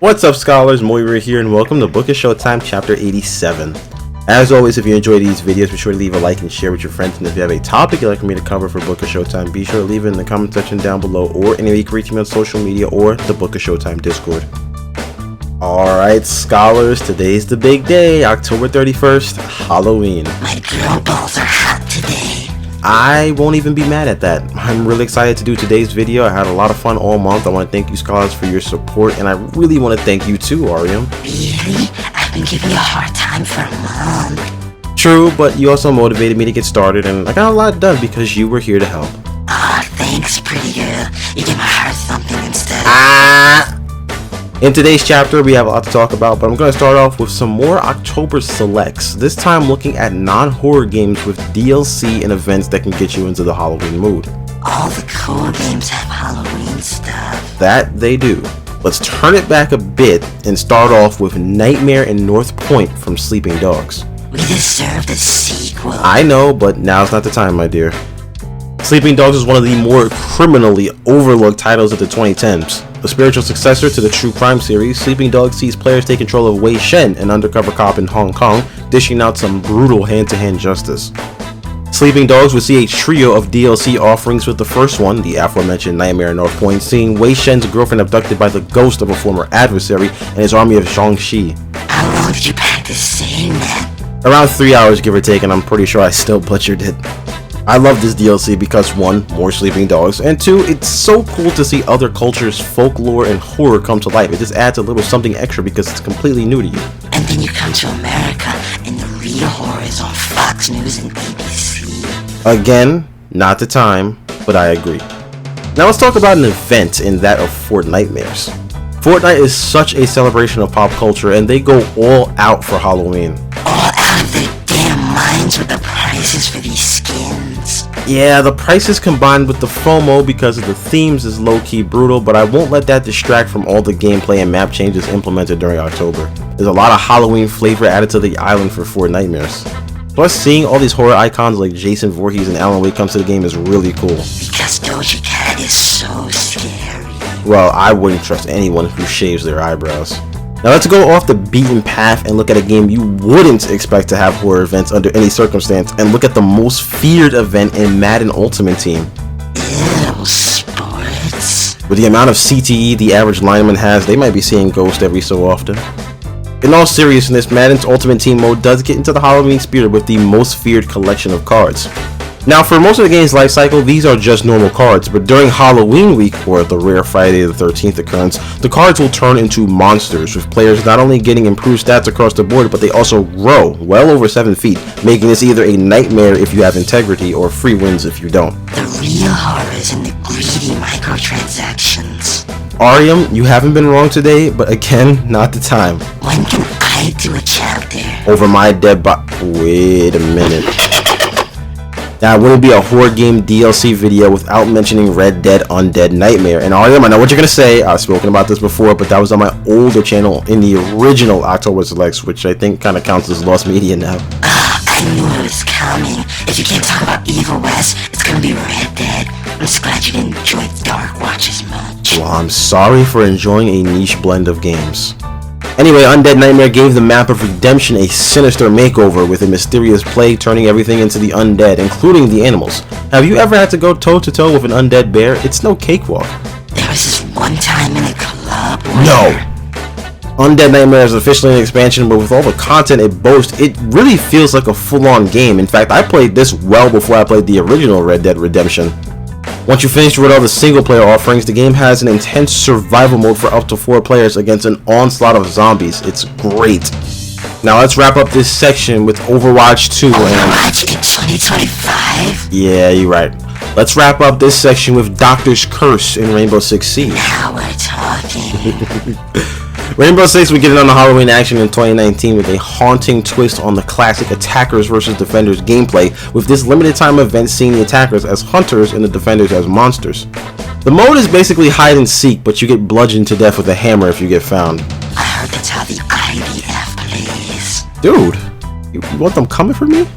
What's up, scholars? Moira here, and welcome to Book of Showtime Chapter 87. As always, if you enjoy these videos, be sure to leave a like and share with your friends. And if you have a topic you'd like me to cover for Book of Showtime, be sure to leave it in the comment section down below, or anywhere you can reach me on social media or the Book of Showtime Discord. Alright, scholars, today's the big day, October 31st, Halloween. My girl balls are hot today. I won't even be mad at that. I'm really excited to do today's video. I had a lot of fun all month. I want to thank you, scholars, for your support, and I really want to thank you too, Ariom. Really? I've been giving you a hard time for a month. True, but you also motivated me to get started, and I got a lot done because you were here to help. Aw, thanks, pretty girl. You give my heart something instead. In today's chapter, we have a lot to talk about, but I'm going to start off with some more October selects, this time looking at non-horror games with DLC and events that can get you into the Halloween mood. All the cool games have Halloween stuff. That they do. Let's turn it back a bit and start off with Nightmare in North Point from Sleeping Dogs. We deserved a sequel. I know, but now's not the time, my dear. Sleeping Dogs is one of the more criminally overlooked titles of the 2010s. A spiritual successor to the true crime series, Sleeping Dogs sees players take control of Wei Shen, an undercover cop in Hong Kong, dishing out some brutal hand-to-hand justice. Sleeping Dogs would see a trio of DLC offerings, with the first one, the aforementioned Nightmare in North Point, seeing Wei Shen's girlfriend abducted by the ghost of a former adversary and his army of Zhongxi. How long did you practice saying that? Around 3 hours, give or take, and I'm pretty sure I still butchered it. I love this DLC because 1, more Sleeping Dogs, and 2, it's so cool to see other cultures, folklore, and horror come to life. It just adds a little something extra because it's completely new to you. And then you come to America, and the real horror is on Fox News and ABC. Again, not the time, but I agree. Now let's talk about an event in that of Fortnitemares. Fortnite is such a celebration of pop culture, and they go all out for Halloween. All out of their damn minds with the prices for these skins. Yeah, the prices combined with the FOMO because of the themes is low-key brutal, but I won't let that distract from all the gameplay and map changes implemented during October. There's a lot of Halloween flavor added to the island for Fortnitemares. Plus, seeing all these horror icons like Jason Voorhees and Alan Wake come to the game is really cool. Because Doja Cat is so scary. Well, I wouldn't trust anyone who shaves their eyebrows. Now let's go off the beaten path and look at a game you wouldn't expect to have horror events under any circumstance, and look at the most feared event in Madden Ultimate Team. Ew, sports. With the amount of CTE the average lineman has, they might be seeing ghosts every so often. In all seriousness, Madden's Ultimate Team mode does get into the Halloween spirit with the most feared collection of cards. Now, for most of the game's life cycle, these are just normal cards, but during Halloween week, or the rare Friday the 13th occurrence, the cards will turn into monsters, with players not only getting improved stats across the board, but they also grow well over 7 feet, making this either a nightmare if you have integrity, or free wins if you don't. The real horror is in the greedy microtransactions. Ariom, you haven't been wrong today, but again, not the time. When can I do a chapter? Over my dead body. Wait a minute. Now, it wouldn't be a horror game DLC video without mentioning Red Dead Undead Nightmare. And Ariom, I know what you're going to say. I've spoken about this before, but that was on my older channel in the original October Selects, which I think kind of counts as lost media now. I knew it was coming. If you can't talk about Evil West, it's going to be Red Dead. I'm just glad you didn't enjoy Dark Watch as much. Well, I'm sorry for enjoying a niche blend of games. Anyway, Undead Nightmare gave the map of Redemption a sinister makeover, with a mysterious plague turning everything into the undead, including the animals. Have you ever had to go toe-to-toe with an undead bear? It's no cakewalk. There was this one time in a club where... No! Undead Nightmare is officially an expansion, but with all the content it boasts, it really feels like a full-on game. In fact, I played this well before I played the original Red Dead Redemption. Once you finish with all the single-player offerings, the game has an intense survival mode for up to 4 players against an onslaught of zombies. It's great. Now let's wrap up this section with Overwatch 2 Overwatch in 2025? Yeah, you're right. Let's wrap up this section with Doctor's Curse in Rainbow Six Siege. Now we're talking. Rainbow Six will get in on the Halloween action in 2019 with a haunting twist on the classic attackers versus defenders gameplay, with this limited time event seeing the attackers as hunters and the defenders as monsters. The mode is basically hide and seek, but you get bludgeoned to death with a hammer if you get found. I heard that's how the IDF plays. Dude, you want them coming for me?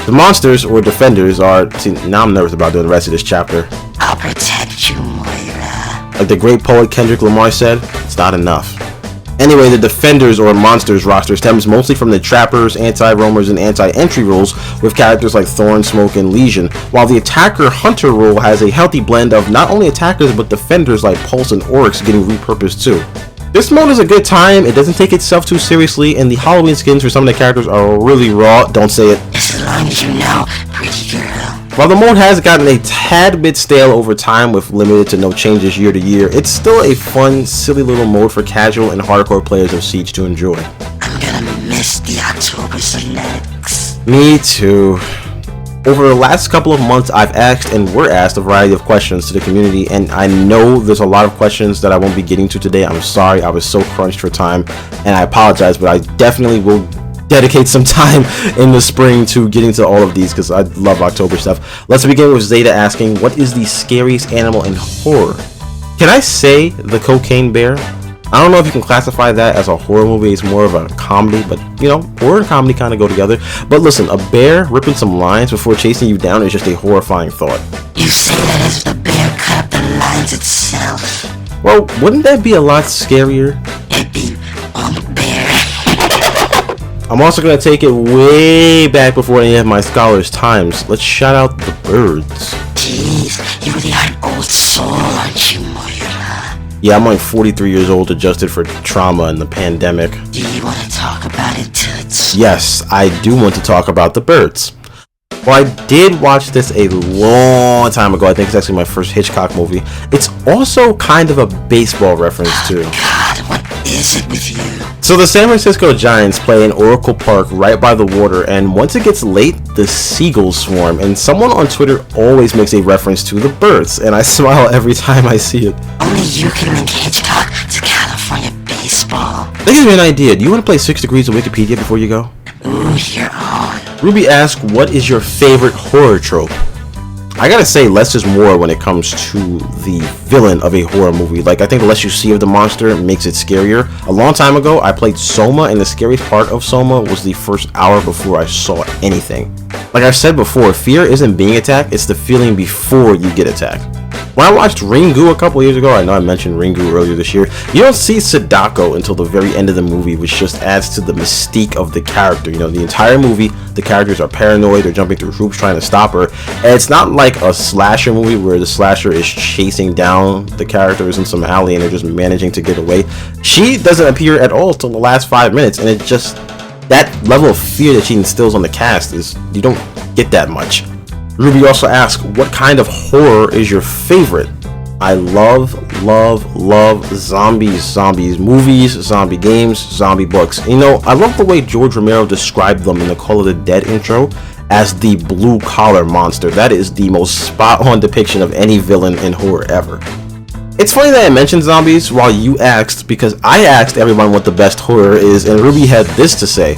The monsters, or defenders, are... See, now I'm nervous about doing the rest of this chapter. I'll protect you, Moira. Like the great poet Kendrick Lamar said, it's not enough. Anyway, the Defenders or Monsters roster stems mostly from the Trappers, Anti-Roamers, and Anti-Entry rules with characters like Thorn, Smoke, and Legion, while the Attacker-Hunter rule has a healthy blend of not only attackers but defenders like Pulse and Oryx getting repurposed too. This mode is a good time, it doesn't take itself too seriously, and the Halloween skins for some of the characters are really raw, don't say it. As long as you know, pretty girl. While the mode has gotten a tad bit stale over time with limited to no changes year to year, it's still a fun, silly little mode for casual and hardcore players of Siege to enjoy. I'm gonna miss the October Selects. Me too. Over the last couple of months, I've asked and we're asked a variety of questions to the community, and I know there's a lot of questions that I won't be getting to today. I'm sorry, I was so crunched for time, and I apologize, but I definitely will dedicate some time in the spring to getting to all of these because I love October stuff. Let's begin with Zeta asking, what is the scariest animal in horror? Can I say the cocaine bear? I don't know if you can classify that as a horror movie. It's more of a comedy, but you know, horror and comedy kind of go together. But listen, a bear ripping some lines before chasing you down is just a horrifying thought. You say that as the bear cut up the lines itself. Well, wouldn't that be a lot scarier? It'd be on the bear. I'm also going to take it way back before any of my scholars' times. Let's shout out the birds. Jeez, you really are an old soul, aren't you, Moira? Yeah, I'm like 43 years old, adjusted for trauma and the pandemic. Do you want to talk about it, Toots? Yes, I do want to talk about the birds. Well, I did watch this a long time ago. I think it's actually my first Hitchcock movie. It's also kind of a baseball reference too. God, what is it with you? So the San Francisco Giants play in Oracle Park right by the water, and once it gets late, the seagulls swarm, and someone on Twitter always makes a reference to the birds, and I smile every time I see it. Only you can link Hitchcock to California baseball. That gives me an idea. Do you want to play 6 Degrees of Wikipedia before you go? Ooh, you're on. Ruby asks, what is your favorite horror trope? I gotta say, less is more when it comes to the villain of a horror movie. Like, I think the less you see of the monster makes it scarier. A long time ago, I played Soma, and the scariest part of Soma was the first hour before I saw anything. Like I've said before, fear isn't being attacked, it's the feeling before you get attacked. When I watched Ringu a couple years ago, I know I mentioned Ringu earlier this year, you don't see Sadako until the very end of the movie, which just adds to the mystique of the character. You know, the entire movie, the characters are paranoid, they're jumping through hoops trying to stop her, and it's not like a slasher movie where the slasher is chasing down the characters in some alley and they're just managing to get away. She doesn't appear at all till the last 5 minutes, and it's just that level of fear that she instills on the cast is, you don't get that much. Ruby also asks, what kind of horror is your favorite? I love zombies movies, zombie games, zombie books. You know, I love the way George Romero described them in the Call of the Dead intro as the blue collar monster. That is the most spot on depiction of any villain in horror ever. It's funny that I mentioned zombies while you asked, because I asked everyone what the best horror is, and Ruby had this to say.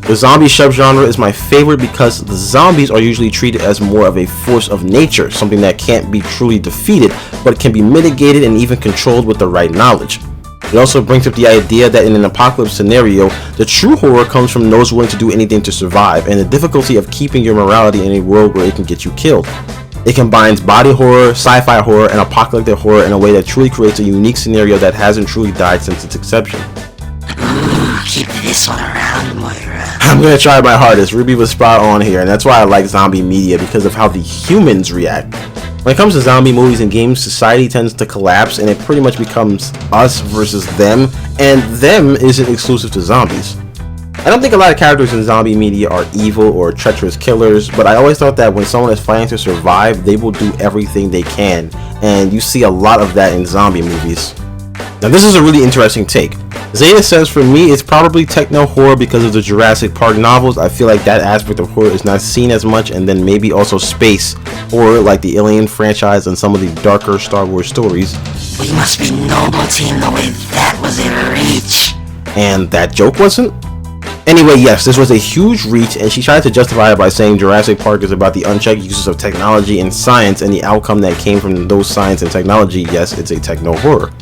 The zombie subgenre is my favorite because the zombies are usually treated as more of a force of nature, something that can't be truly defeated, but can be mitigated and even controlled with the right knowledge. It also brings up the idea that in an apocalypse scenario, the true horror comes from those willing to do anything to survive, and the difficulty of keeping your morality in a world where it can get you killed. It combines body horror, sci-fi horror, and apocalyptic horror in a way that truly creates a unique scenario that hasn't truly died since its inception. Ooh, keep this one around, Moira. I'm gonna try my hardest. Ruby was spot on here, and that's why I like zombie media, because of how the humans react. When it comes to zombie movies and games, society tends to collapse, and it pretty much becomes us versus them, and them isn't exclusive to zombies. I don't think a lot of characters in zombie media are evil or treacherous killers, but I always thought that when someone is fighting to survive, they will do everything they can, and you see a lot of that in zombie movies. Now this is a really interesting take. Zeta says, for me, it's probably techno horror because of the Jurassic Park novels. I feel like that aspect of horror is not seen as much, and then maybe also space horror like the Alien franchise and some of the darker Star Wars stories. We must be noble team the way that was a reach. And that joke wasn't? Anyway, yes, this was a huge reach, and she tried to justify it by saying Jurassic Park is about the unchecked uses of technology and science, and the outcome that came from those science and technology. Yes, it's a techno horror.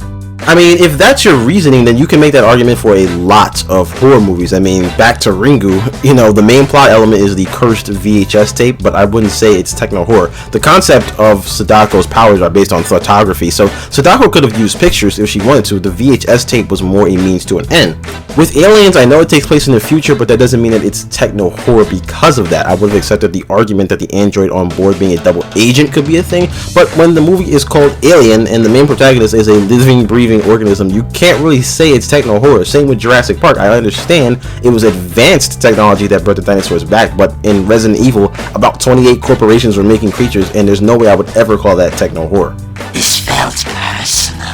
I mean, if that's your reasoning, then you can make that argument for a lot of horror movies. I mean, back to Ringu, you know, the main plot element is the cursed VHS tape, but I wouldn't say it's techno horror. The concept of Sadako's powers are based on photography, so Sadako could have used pictures if she wanted to. The VHS tape was more a means to an end. With Aliens, I know it takes place in the future, but that doesn't mean that it's techno horror because of that. I would have accepted the argument that the android on board being a double agent could be a thing, but when the movie is called Alien and the main protagonist is a living, breathing organism, you can't really say it's techno horror. Same with Jurassic Park. I understand it was advanced technology that brought the dinosaurs back, but in Resident Evil, about 28 corporations were making creatures, and there's no way I would ever call that techno horror. This felt personal.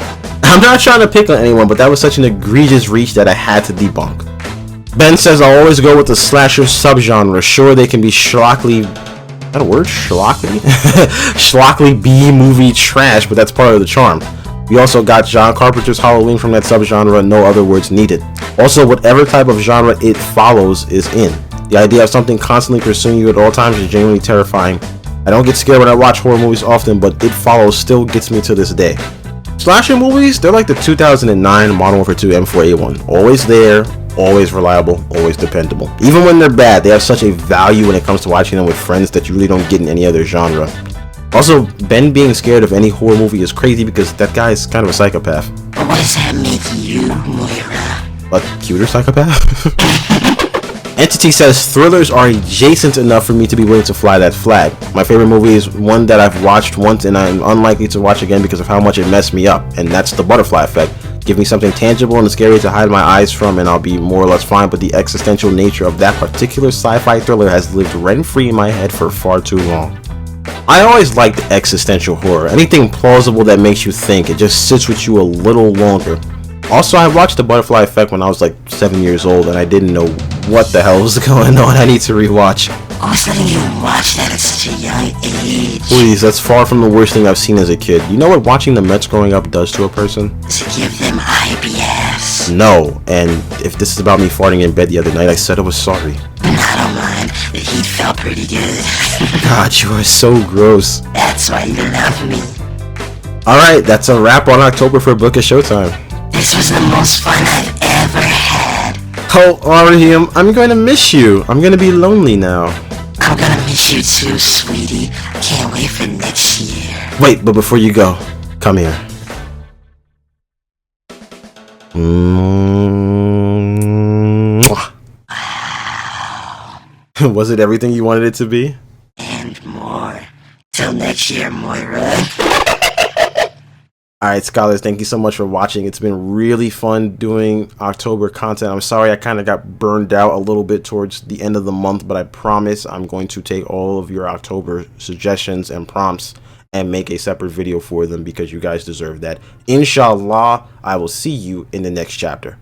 I'm not trying to pick on anyone, but that was such an egregious reach that I had to debunk. Ben says I'll always go with the slasher subgenre. Sure, they can be schlockly. Is that a word? Schlockly? Schlockly B-movie trash, but that's part of the charm. We also got John Carpenter's Halloween from that subgenre, no other words needed. Also, whatever type of genre it follows is in. The idea of something constantly pursuing you at all times is genuinely terrifying. I don't get scared when I watch horror movies often, but It Follows still gets me to this day. Slasher movies, they're like the 2009 Modern Warfare 2 M4A1. Always there, always reliable, always dependable. Even when they're bad, they have such a value when it comes to watching them with friends that you really don't get in any other genre. Also, Ben being scared of any horror movie is crazy because that guy is kind of a psychopath. But what does that make you, Moira? A cuter psychopath? Entity says thrillers are adjacent enough for me to be willing to fly that flag. My favorite movie is one that I've watched once and I'm unlikely to watch again because of how much it messed me up, and that's The Butterfly Effect. Give me something tangible and scary to hide my eyes from and I'll be more or less fine, but the existential nature of that particular sci-fi thriller has lived rent-free in my head for far too long. I always liked existential horror. Anything plausible that makes you think. It just sits with you a little longer. Also, I watched The Butterfly Effect when I was like 7 years old and I didn't know what the hell was going on. I need to rewatch. I was letting you watch that at such a young age. Please, that's far from the worst thing I've seen as a kid. You know what watching the Mets growing up does to a person? To give them IBS. No, and if this is about me farting in bed the other night, I said I was sorry. I don't mind. The heat felt pretty good. God, you are so gross. That's why you love me. Alright, that's a wrap on October for Book of Showtime. This was the most fun I've ever had. Oh, Ariom, I'm going to miss you. I'm going to be lonely now. I'm gonna miss you too, sweetie. I can't wait for next year. Wait, but before you go, come here. Was it everything you wanted it to be? And more. Till next year, Moira. Alright, scholars, thank you so much for watching. It's been really fun doing October content. I'm sorry I kind of got burned out a little bit towards the end of the month, but I promise I'm going to take all of your October suggestions and prompts and make a separate video for them because you guys deserve that. Inshallah, I will see you in the next chapter.